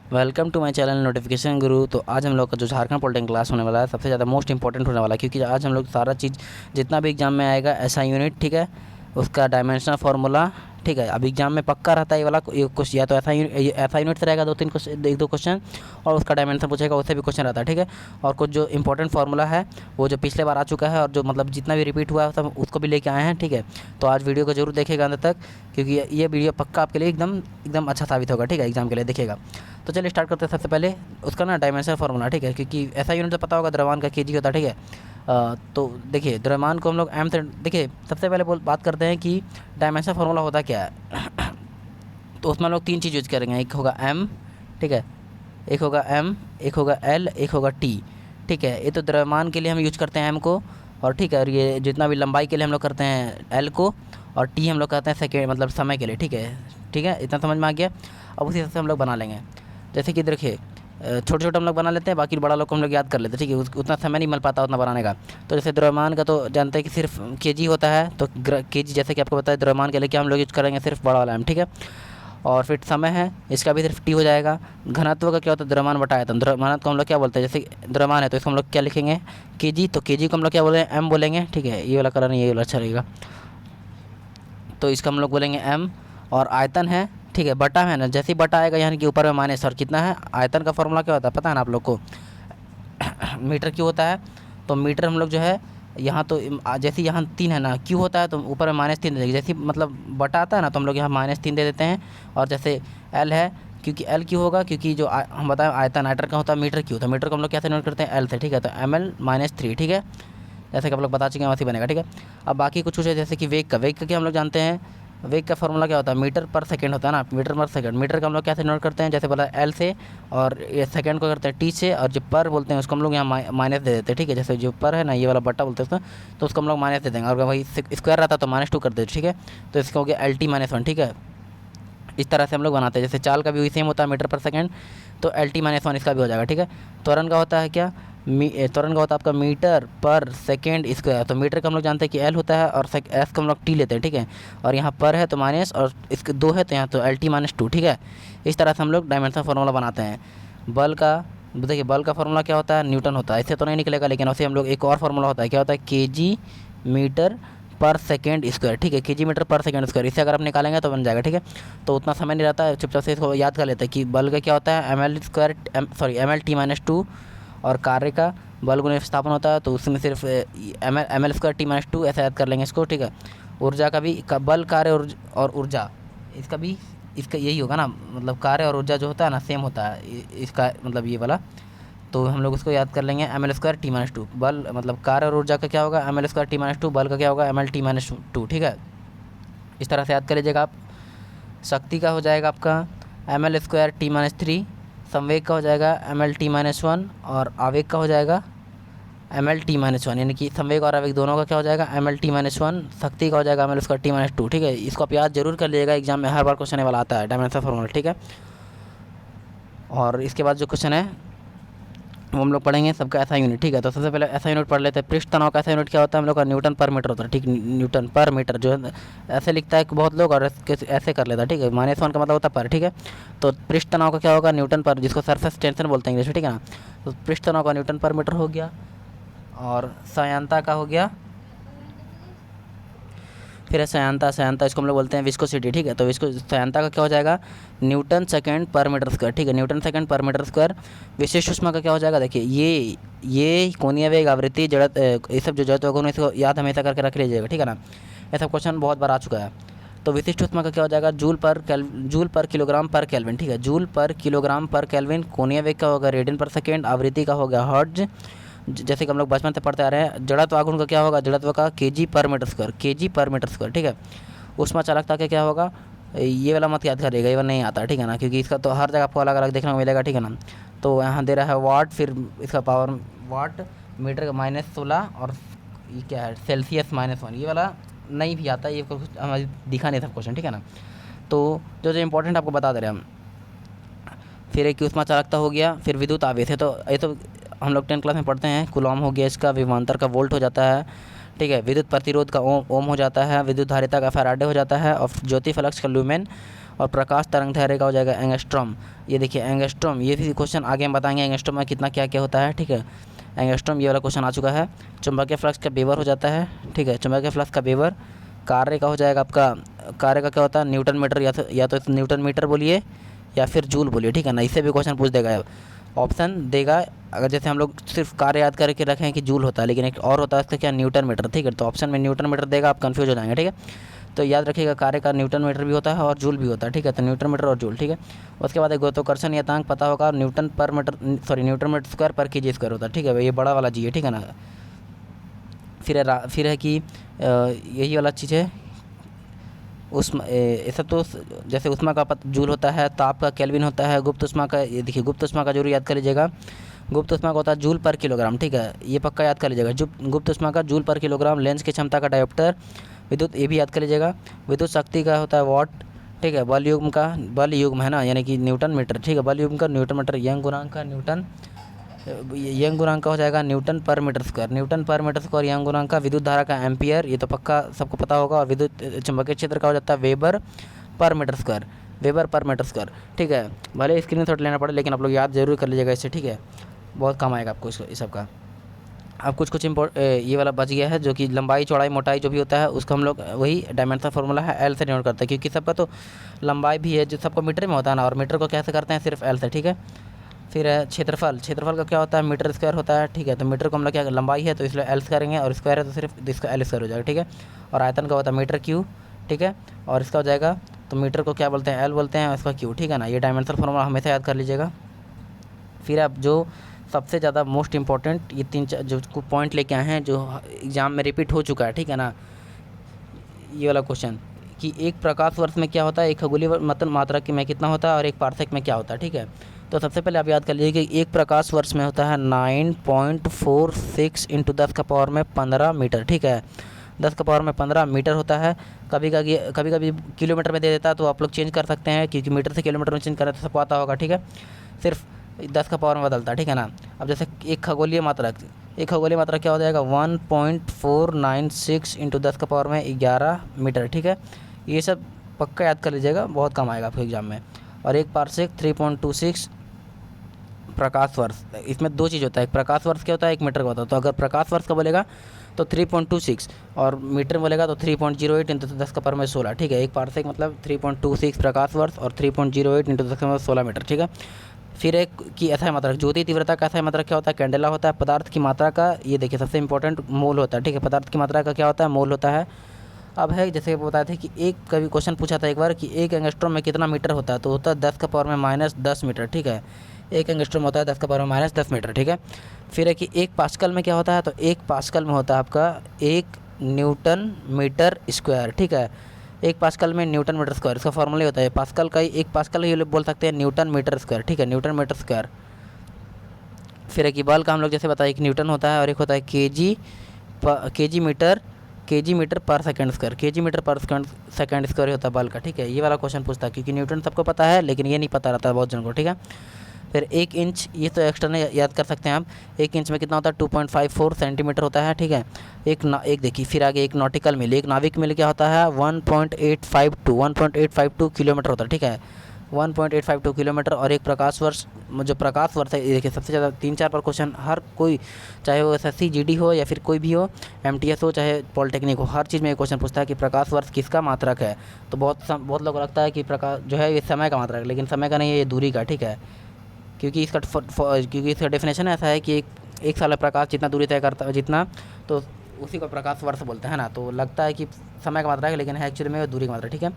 Welcome to my channel notification Guru. तो आज हम लोग का जो झारखंड पॉलिटेक्निक क्लास होने वाला है सबसे ज़्यादा मोस्ट इंपॉर्टेंट होने वाला है, क्योंकि आज हम लोग सारा चीज़ जितना भी एग्जाम में आएगा ऐसा यूनिट, ठीक है, उसका डायमेंशनल फार्मूला, ठीक है। अब एग्जाम में पक्का रहता है ये वाला क्वेश्चन, या तो ऐसा यूनिट से रहेगा दो तीन क्वेश्चन, एक दो क्वेश्चन, और उसका डायमेंशन पूछेगा, उससे भी क्वेश्चन रहता है, ठीक है। और कुछ जो इंपॉर्टेंट फार्मूला है वो जो पिछले बार आ चुका है और जो मतलब जितना भी रिपीट हुआ है सब उसको भी लेके आए हैं, ठीक है। तो आज वीडियो को जरूर देखिएगा अंत तक, क्योंकि ये वीडियो पक्का आपके लिए एकदम एकदम अच्छा साबित होगा, ठीक है, एग्जाम के लिए देखिएगा। तो चलिए स्टार्ट करते हैं। सबसे पहले उसका ना डायमेंशन फार्मूला, ठीक है, क्योंकि ऐसा यूनिट तो पता होगा द्रव्यमान का केजी होता है, ठीक है। तो देखिए द्रव्यमान को हम लोग एम से, देखिए सबसे पहले बात करते हैं कि डायमेंशन फार्मूला होता क्या है। तो उसमें हम लोग तीन चीज़ यूज करेंगे, एक होगा एम, ठीक है, एक होगा एम, एक होगा एल, एक होगा टी, ठीक है। ये तो द्रव्यमान के लिए हम यूज करते हैं एम को, और ठीक है, और ये जितना भी लंबाई के लिए हम लोग करते हैं एल को, और टी हम लोग करते हैं सेकेंड मतलब समय के लिए, ठीक है, ठीक है, इतना समझ में आ गया। अब उसी हिसाब से हम लोग बना लेंगे। जैसे कि देखिए छोटे छोटे हम लोग बना लेते हैं, बाकी बड़ा लोग को हम लोग याद कर लेते हैं, ठीक है, उतना समय नहीं मिल पाता उतना बनाने का। तो जैसे द्रव्यमान का तो जानते हैं कि सिर्फ केजी होता है, तो केजी जैसे कि आपको पता है द्रव्यमान के लिए क्या हम लोग यूज करेंगे, सिर्फ बड़ा वाला एम, ठीक है। और फिर समय है, इसका भी सिर्फ टी हो जाएगा। घनत्व का क्या होता है, द्रव्यमान बटा आयतन, द्रव्यमान को हम लोग क्या बोलते हैं, जैसे द्रव्यमान है तो इसको हम लोग क्या लिखेंगे, केजी, तो केजी को हम लोग क्या बोलेंगे, एम बोलेंगे, ठीक है। ये वाला कलर नहीं, ये वाला अच्छा रहेगा, तो इसका हम लोग बोलेंगे एम। और आयतन है, ठीक है, बटा है ना, जैसे ही बटा आएगा यानी कि ऊपर में माइनस, और कितना है, आयतन का फॉर्मूला क्या होता है पता है ना आप लोग को, मीटर क्यों होता है। तो मीटर हम लोग जो है यहाँ तो जैसे यहाँ 3 है ना, क्यों होता है तो ऊपर में -3 दे देंगे, जैसे मतलब बटा आता है ना तो हम लोग यहाँ -3 दे देते हैं। और जैसे एल है, क्योंकि एल क्यों होगा, क्योंकि जो हम बताएं आयतन आयतन का होता है, मीटर क्यों, तो मीटर को हम लोग कैसे नोट करते हैं, एल से, ठीक है, तो ml -3, ठीक है, जैसे कि आप लोग बता चुके हैं वैसे बनेगा, ठीक है। अब बाकी कुछ है, जैसे कि वेग का क्या हम लोग जानते हैं, वेग का फॉर्मूला क्या होता है, मीटर पर सेकंड होता है ना, मीटर पर सेकंड, मीटर का हम लोग कैसे नोट करते हैं, जैसे बोला एल से, और ये सेकंड को करते हैं टी से, और जो पर बोलते हैं उसको हम लोग यहाँ माइनस दे देते हैं, ठीक है। जैसे जो पर है ना, ये वाला बट्टा बोलते हैं उसको, तो उसको हम लोग माइनस दे देंगे, और भाई स्क्वायर रहता तो -2 कर देते, ठीक है। तो इसका हो गया LT -1, ठीक है। इस तरह से हम लोग बनाते हैं। जैसे चाल का भी वही सेम होता है, मीटर पर सेकंड, तो LT -1 इसका भी हो जाएगा, ठीक है। त्वरण का होता है क्या, त्वरण का होता है आपका मीटर पर सेकेंड स्क्वायर, तो मीटर का हम लोग जानते हैं कि एल होता है, और एस का हम लोग टी लेते हैं, ठीक है। और यहाँ पर है तो माइनस, और इसके 2 है तो यहाँ तो LT -2, ठीक है। इस तरह से हम लोग डायमेंशन फार्मूला बनाते हैं। बल का, देखिए बल का फार्मूला क्या होता है, न्यूटन होता है, इससे तो नहीं निकलेगा, लेकिन वैसे हम लोग एक और फार्मूला होता है, क्या होता है, केजी मीटर पर सेकेंड स्क्वायर, ठीक है, केजी मीटर पर सेकेंड स्क्वायर, इससे अगर आप निकालेंगे तो बन जाएगा, ठीक है। तो उतना समय नहीं रहता है, चुपचाप से इसको याद कर लेते हैं कि बल का क्या होता है, ml -2, और कार्य का बल गुणा विस्थापन होता है, तो उसमें सिर्फ ml² t-2 ऐसा याद कर लेंगे इसको, ठीक है। ऊर्जा का भी बल, कार्य और ऊर्जा, इसका भी इसका यही होगा ना, मतलब कार्य और ऊर्जा जो होता है ना सेम होता है इसका, मतलब ये वाला, तो हम लोग उसको याद कर लेंगे ml² t-2, बल मतलब कार्य और ऊर्जा का क्या होगा, ml² t-2, बल का क्या होगा, ml t-2, ठीक है। इस तरह से याद कर लीजिएगा आप। शक्ति का हो जाएगा आपका ml² t-3, संवेग का हो जाएगा ml t-1, और आवेग का हो जाएगा ml t-1, यानी कि संवेग और आवेग दोनों का क्या हो जाएगा ml t-1, शक्ति का हो जाएगा ml² t-2, ठीक है। इसको आप याद जरूर कर लीजिएगा, एग्जाम में हर बार क्वेश्चन वाला आता है डायमेंशन फार्मूला, ठीक है। और इसके बाद जो क्वेश्चन है वो हम लोग पढ़ेंगे सबका ऐसा यूनिट, ठीक है। तो सबसे पहले ऐसा यूनिट पढ़ लेते हैं। पृष्ठ तनाव का ऐसा यूनिट क्या होता है हम लोग का, न्यूटन पर मीटर होता है, ठीक, न्यूटन पर मीटर जो है ऐसे लिखता है कि बहुत लोग, और ऐसे कर लेता है, ठीक है, -1 का मतलब होता है पर, ठीक है। तो पृष्ठ तनाव का क्या होगा, न्यूटन पर, जिसको सरफेस टेंशन बोलते हैं इंग्लिश में, ठीक है ना। तो पृष्ठ तनाव का न्यूटन पर मीटर हो गया। और सयांता का हो गया, फिर है सयांता इसको हम लोग बोलते हैं विस्कोसिटी, ठीक है। तो सयांता का क्या हो जाएगा, न्यूटन सेकंड पर मीटर स्क्वायर, ठीक है, न्यूटन सेकंड पर मीटर स्क्वायर। विशिष्ट ऊष्मा का क्या हो जाएगा, देखिए ये कोणीय वेग, आवृत्ति, जड़त, ये सब जो जड़त्व गुण, इसको याद हमेशा करके रख लीजिएगा, ठीक है ना, ऐसा क्वेश्चन बहुत बार आ चुका है। तो विशिष्ट ऊष्मा का क्या हो जाएगा, जूल पर किलोग्राम पर केल्विन, ठीक है, जूल पर किलोग्राम पर केल्विन। कोणीय वेग का होगा रेडियन पर सेकेंड, आवृत्ति का होगा हर्ट्ज, जैसे कि हम लोग बचपन से पढ़ते आ रहे हैं। जड़त्व आघूर्ण का क्या होगा, जड़त्व का केजी पर मीटर स्क्वायर, ठीक है। ऊष्मा चालकता का क्या होगा, ये वाला मत याद करिएगा, ये वाला नहीं आता, ठीक है ना, क्योंकि इसका तो हर जगह आपको अलग अलग देखने को मिलेगा, ठीक है ना। तो यहाँ दे रहा है वाट, फिर इसका पावर वाट, मीटर का -16, और ये क्या है सेल्सियस -1, ये वाला नहीं भी आता, ये कुछ हमें दिखा नहीं था क्वेश्चन, ठीक है ना। तो जो इंपॉर्टेंट आपको बता दे रहे हैं हम। फिर एक ऊष्मा चालकता हो गया, फिर विद्युत आवेश है, तो ये तो हम लोग 10th क्लास में पढ़ते हैं। कूलॉम हो गया इसका, विभवांतर का वोल्ट हो जाता है, ठीक है। विद्युत प्रतिरोध का ओम हो जाता है, विद्युत धारिता का फैराडे हो जाता है, और ज्योति फ्लक्स का लुमेन, और प्रकाश तरंग दैर्घ्य का हो जाएगा एंगस्ट्रॉम। ये देखिए एंगस्ट्रॉम, ये भी क्वेश्चन आगे हम बताएंगे एंगस्ट्रॉम में कितना क्या क्या होता है, ठीक है। एंगस्ट्रॉम ये वाला क्वेश्चन आ चुका है। चुंबकीय फ्लक्स का वेबर हो जाता है, ठीक है, चुंबकीय फ्लक्स का वेबर। कार्य का हो जाएगा आपका, कार्य का क्या होता है न्यूटन मीटर, या तो न्यूटन मीटर बोलिए या फिर जूल बोलिए, ठीक है ना। इससे भी क्वेश्चन पूछ देगा, ऑप्शन देगा। अगर जैसे हम लोग सिर्फ कार्य याद करके रखें कि जूल होता है, लेकिन एक और होता है इसका क्या, न्यूटन मीटर, ठीक है। तो ऑप्शन में न्यूटन मीटर देगा, आप कंफ्यूज हो जाएंगे, ठीक है। तो याद रखिएगा कार्य का न्यूटन मीटर भी होता है और जूल भी होता है, ठीक है। तो न्यूटन मीटर और जूल, ठीक है। उसके बाद एक गुरुत्वाकर्षण नियतांक पता होगा, newton per meter, sorry newton meter square per KG square होता है, ठीक है। ये बड़ा वाला जी है, ठीक है ना। फिर है कि यही वाला चीज़ है ऐसा तो जैसे उष्मा का जूल होता है, ताप का केल्विन होता है, गुप्त उष्मा का, ये देखिए गुप्त उष्मा का जरूर याद कर लीजिएगा। गुप्त उष्मा का होता है जूल पर किलोग्राम, ठीक है, ये पक्का याद कर लीजिएगा। गुप्त उष्मा का जूल पर किलोग्राम। लेंस की क्षमता का डायोप्टर। विद्युत, ये भी याद कर लीजिएगा। विद्युत शक्ति का होता है वाट, ठीक है। बल युग्म का, बल युग्म है ना, यानी कि न्यूटन मीटर, ठीक है। बल युग्म का न्यूटन मीटर। यंग गुणांक का न्यूटन, यंग गुणांक का हो जाएगा Newton per meter square, Newton per meter square young गुणांक का। विद्युत धारा का एम्पियर, ये तो पक्का सबको पता होगा। और विद्युत चुंबकीय क्षेत्र का हो जाता है weber per meter square, weber per meter square, ठीक है। भले स्क्रीनशॉट लेना पड़े लेकिन आप लोग याद जरूर कर लीजिएगा इससे, ठीक है। बहुत काम आएगा आपको इस सब का। अब कुछ ये वाला बच गया है, जो कि लंबाई चौड़ाई मोटाई जो भी होता है उसको हम लोग वही डायमेंशन फार्मूला है एल से डिनोट करते हैं, क्योंकि सबका तो लंबाई भी है जो सबको मीटर में होता है ना, और मीटर को कैसे करते हैं, सिर्फ एल से, ठीक है। फिर है क्षेत्रफल, क्षेत्रफल का क्या होता है, मीटर स्क्वायर होता है, ठीक है। तो मीटर को हम लोग क्या, लंबाई है तो इसलिए एल करेंगे, और स्क्वायर है तो सिर्फ इसका एल स्क्वायर हो जाएगा, ठीक है। और आयतन का होता है मीटर क्यू, ठीक है। और इसका हो जाएगा, तो मीटर को क्या बोलते हैं, एल बोलते हैं, और इसका क्यू, ठीक है ना। ये डायमेंशनल फार्मूला हमेशा याद कर लीजिएगा। फिर आप जो सबसे ज़्यादा मोस्ट इंपॉर्टेंट ये 3 जो पॉइंट लेके आए हैं, जो एग्जाम में रिपीट हो चुका है, ठीक है ना, ये वाला क्वेश्चन कि एक प्रकाश वर्ष में क्या होता है, एक खगोलीय मतलब मात्रा में कितना होता है, और एक पार्सेक में क्या होता है, ठीक है। तो सबसे पहले आप याद कर लीजिए कि एक प्रकाश वर्ष में होता है 9.46 इंटू 10 का पावर में 15 मीटर, ठीक है। 10 का पावर में 15 मीटर होता है। कभी कभी किलोमीटर में दे देता है, तो आप लोग चेंज कर सकते हैं, क्योंकि मीटर से किलोमीटर में चेंज करें तो सबको आता होगा, ठीक है। सिर्फ 10 का पावर में बदलता है, ठीक है ना। अब जैसे एक खगोलीय मात्रा क्या हो जाएगा, 1.496 इंटू 10 का पावर में 11 मीटर, ठीक है। ये सब पक्का याद कर लीजिएगा, बहुत काम आएगा आपके एग्जाम में। और एक पार्सेक 3.26 प्रकाश वर्ष। इसमें 2 चीज़ होता है, एक प्रकाश वर्ष क्या होता है, एक मीटर का होता है। तो अगर प्रकाश वर्ष का बोलेगा तो 3.26, और मीटर बोलेगा तो 3.08 इंटू 10 का पावर में 16, ठीक है। एक पार्सेक मतलब 3.26 प्रकाश वर्ष और 3.08 इंटू 10 का पावर में 16 मीटर, ठीक है। फिर एक की अथाई मात्रक, ज्योति तीव्रता का अथाई मात्रक क्या होता है, कैंडेला होता है। पदार्थ की मात्रा का, ये देखिए सबसे इंपॉर्टेंट, मोल होता है, ठीक है। पदार्थ की मात्रा का क्या होता है, मोल होता है। अब है जैसे बताए थे कि एक कभी क्वेश्चन पूछा था एक बार कि एक एंगस्ट्रॉम में कितना मीटर होता है, तो होता है 10 का पावर में -10 मीटर, ठीक है। एक एंगस्ट्रॉम होता है 10 का पावर में -10 मीटर, ठीक है। फिर है कि एक पास्कल में क्या होता है, तो एक पास्कल में होता है आपका 1 न्यूटन मीटर स्क्वायर, ठीक है। एक पास्कल में न्यूटन मीटर स्क्वायर, इसका फॉर्मूला होता है पास्कल का, एक पास्कल ही बोल सकते हैं न्यूटन मीटर स्क्वायर, ठीक है, न्यूटन मीटर स्क्वायर। फिर है कि बल का हम लोग जैसे बताया एक न्यूटन होता है, और एक होता है केजी मीटर पर सेकंड स्क्वायर, केजी मीटर पर सेकंड स्क्वायर होता है बल का, ठीक है। ये वाला क्वेश्चन पूछता है, क्योंकि न्यूटन सबको पता है लेकिन ये नहीं पता रहता है बहुत जन को, ठीक है। फिर 1 इंच, ये तो एक्सटर्नल याद कर सकते हैं आप। 1 इंच में कितना होता है, 2.54 सेंटीमीटर होता है, ठीक है। एक देखिए, फिर आगे एक नॉटिकल मील, एक नाविक मील क्या होता है, 1.852 किलोमीटर होता है, ठीक है, 1.852 किलोमीटर। और एक प्रकाश वर्ष, जो प्रकाश वर्ष है, ये देखिए सबसे ज़्यादा 3-4 पर क्वेश्चन हर कोई, चाहे वो SSC GD हो या फिर कोई भी हो, MTS हो चाहे पॉलिटेक्निक हो, हर चीज़ में एक क्वेश्चन पूछता है कि प्रकाश वर्ष किसका मात्रक है। तो बहुत लोगों को लगता है कि प्रकाश जो है ये समय का मात्रक है, लेकिन समय का नहीं है, ये दूरी का, ठीक है। क्योंकि इसका डेफिनेशन ऐसा है कि एक साल प्रकाश जितना दूरी तय करता है जितना, तो उसी को प्रकाश वर्ष बोलते हैं ना। तो लगता है कि समय का मात्रा है, लेकिन है एक्चुअली में दूरी की मात्रा, ठीक है।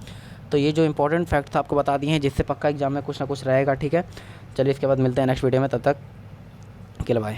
तो ये जो इंपॉर्टेंट फैक्ट्स आपको बता दिए हैं, जिससे पक्का एग्जाम में कुछ ना कुछ रहेगा, ठीक है। चलिए इसके बाद मिलते हैं नेक्स्ट वीडियो में, तब तक के लिए बाय।